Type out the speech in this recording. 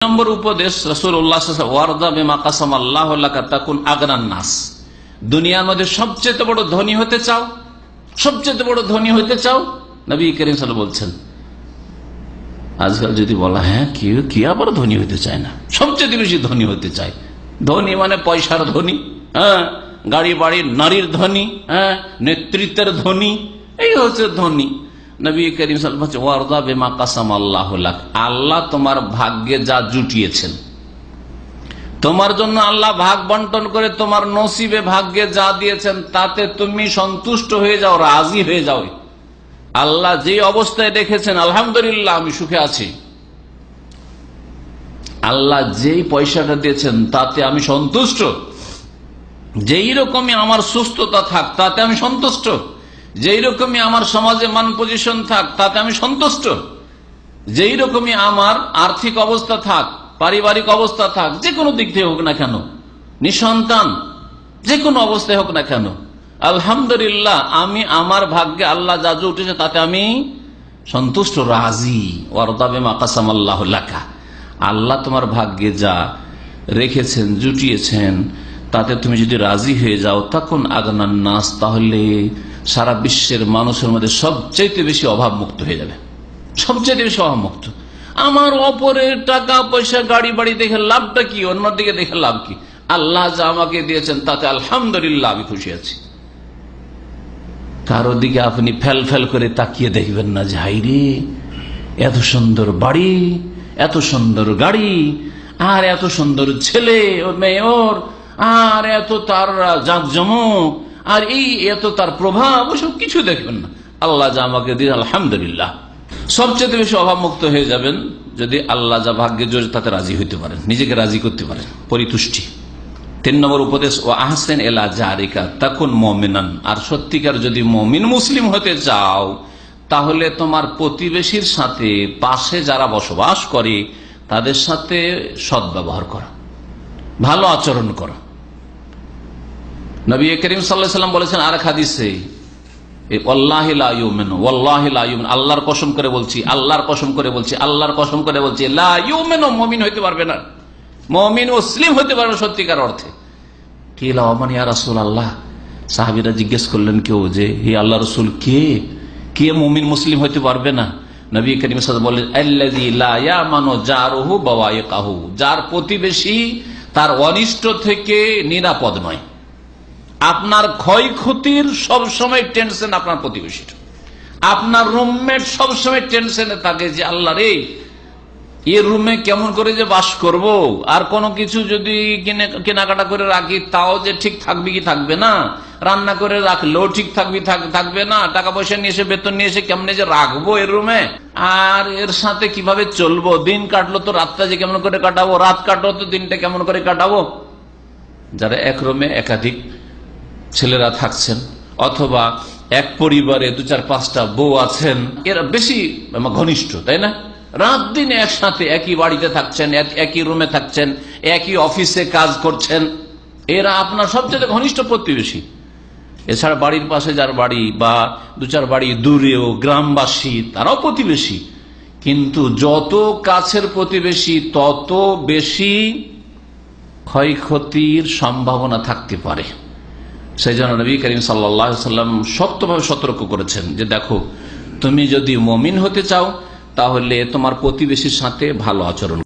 নম্বর উপদেশ রাসূলুল্লাহ সাল্লাল্লাহু আলাইহি ওয়াসাল্লাম, ওয়ারদা বিমা কাসামাল্লাহু লাকা তাকুন আগনান নাস। দুনিয়ার মধ্যে সবচেয়ে বড় ধনী হতে চাও, সবচেয়ে বড় ধনী হতে চাও, নবী করিম সাল্লাল্লাহু আলাইহি ওয়াসাল্লাম বলছেন। আজকাল যদি বলা হ্যাঁ কি আবার ধনী হতে চায় না, সবচেয়ে বেশি ধনী হতে চায়। ধনী মানে পয়সার ধনী, হ্যাঁ, গাড়ি বাড়ি নারীর ধনী, হ্যাঁ, নেতৃত্বের ধনী, এই হচ্ছে ধনী। নবী করিম সাল্লাল্লাহু আলাইহি ওয়াসাল্লাম ওয়ারদা বিমা কাসামাল্লাহু লাক, আল্লাহ তোমার ভাগ্যে যা জুটিয়েছেন, তোমার জন্য আল্লাহ ভাগ বন্টন করে তোমার নসিবে ভাগ্যে যা দিয়েছেন তাতে তুমি সন্তুষ্ট হয়ে যাও, রাজি হয়ে যাও। আল্লাহ যে অবস্থায় রেখেছেন আলহামদুলিল্লাহ আমি সুখে আছি, আল্লাহ যেই পয়সাটা দিয়েছেন তাতে আমি সন্তুষ্ট, যেই রকমই আমার সুস্থতা থাক তাতে আমি সন্তুষ্ট, যেই রকমই আমার সমাজে মান পজিশন থাক তাতে আমি সন্তুষ্ট, যেই রকমই আমার আর্থিক অবস্থা থাক, পারিবারিক অবস্থা থাক, যে কোনো দিক থেকে হোক না কেন, নিঃসন্তান, যে কোনো অবস্থায় হোক না কেন, আলহামদুলিল্লাহ আমি আমার ভাগ্যে আল্লাহ যা উঠেছে তাতে আমি সন্তুষ্ট, রাজি। ওয়ারদা বিমা কাসামাল্লাহু লাকা, আল্লাহ তোমার ভাগ্যে যা রেখেছেন জুটিয়েছেন তাতে তুমি যদি রাজি হয়ে যাও, তখন আগনান নাস, তাহলে সারা বিশ্বের মানুষের মধ্যে সবচেয়ে বেশি অভাব মুক্ত হয়ে যাবে, সবচেয়ে বেশি অভাব মুক্ত। আমার অপরের টাকা পয়সা গাড়ি বাড়ি দেখে লাভটা কি, অন্যদিকে দেখে লাভ কি? আল্লাহ যা আমাকে দিয়েছেন তাতে আলহামদুলিল্লাহ আমি খুশি আছি। কারো দিকে আপনি ফেল ফেল করে তাকিয়ে দেখবেন না যে হাইরে এত সুন্দর বাড়ি, এত সুন্দর গাড়ি, আর এত সুন্দর ছেলে ও মেয়ে ওর, আর এত তার জাঁকজমক, আর এই এত তার প্রভাব, ওসব কিছু দেখবেন না। আল্লাহ যা আমাকে দিয়ে আলহামদুলিল্লাহ। সবচেয়ে বেশি অভাব মুক্ত হয়ে যাবেন যদি আল্লাহ যা ভাগ্যে জোরে তাতে রাজি হইতে পারেন, নিজেকে রাজি করতে পারেন, পরিতুষ্টি। 3 নম্বর উপদেশ, ও আহসেন এলা জারিকা তাকুন মুমিনান, আর সত্যিকার যদি মুমিন মুসলিম হতে চাও তাহলে তোমার প্রতিবেশীর সাথে, পাশে যারা বসবাস করে তাদের সাথে সদ্ব্যবহার করা, ভালো আচরণ করা। নবী করিম সাল্লাল্লাহু আলাইহি ওয়াসাল্লাম বলেছেন আর এক হাদিসে, ওয়াল্লাহি লা ইউমিনু, ওয়াল্লাহি লা ইউমিনু, আল্লাহর কসম করে বলছি, আল্লাহর কসম করে বলছি, আল্লাহর কসম করে বলছি, লা ইউমিনু, মুমিন হইতে পারবে না, মুমিন মুসলিম হইতে পারবে সত্যিকার অর্থে। কি লামান ইয়া রাসূলুল্লাহ, সাহাবীরা জিজ্ঞেস করলেন কেউ যে হে আল্লাহর রাসূল, কে মুমিন মুসলিম হইতে পারবে না? নবী করিম সাল্লাল্লাহু আলাইহি ওয়াসাল্লাম বললেন আল্লাযী লা ইয়ামানু জারুহু বাওয়াইকাহু, যার প্রতিবেশী তার অনিষ্ট থেকে নিরাপদ নয়। আপনার ক্ষয়ক্ষতির সবসময় টেনশন আপনার প্রতিবেশীর, আপনার রুমমেট সবসময় টেনশনে থাকে যে আল্লাহ রে এর রুমে কেমন করে যে বাস করব, আর কোনো কিছু যদি কেনাকাটা করে রাখি তাও যে ঠিক থাকবে কি থাকবে না, রান্না করে রাখলেও ঠিক থাকবে না, টাকা পয়সা নিয়ে এসে বেতন নিয়ে এসে কেমনে যে রাখবো এর রুমে, আর এর সাথে কিভাবে চলবো, দিন কাটলো তো রাতটা যে কেমন করে কাটাবো, রাত কাটলো তো দিনটা কেমন করে কাটাবো। যারা এক রুমে একাধিক ছেলেরা থাকছেন, অথবা এক পরিবারে 2-4-5টা বউ আছেন, এরা বেশি ঘনিষ্ঠ, তাই না? রাত দিন একসাথে একই বাড়িতে থাকছেন, একই রুমে থাকছেন, একই অফিসে কাজ করছেন, এরা আপনার সবচেয়ে ঘনিষ্ঠ প্রতিবেশী। এছাড়া বাড়ির পাশে যার বাড়ি বা 2-4 বাড়ি দূরেও গ্রামবাসী, তারাও প্রতিবেশী, কিন্তু যত কাছের প্রতিবেশী তত বেশি ক্ষয়ক্ষতির সম্ভাবনা থাকতে পারে। সেই জন্য নবী করিম সাল্লাল্লাহু আলাইহি ওয়াসাল্লাম শক্তভাবে সতর্ক করেছেন যে দেখো, তুমি যদি মুমিন হতে চাও তাহলে তোমার প্রতিবেশীর সাথে ভালো আচরণ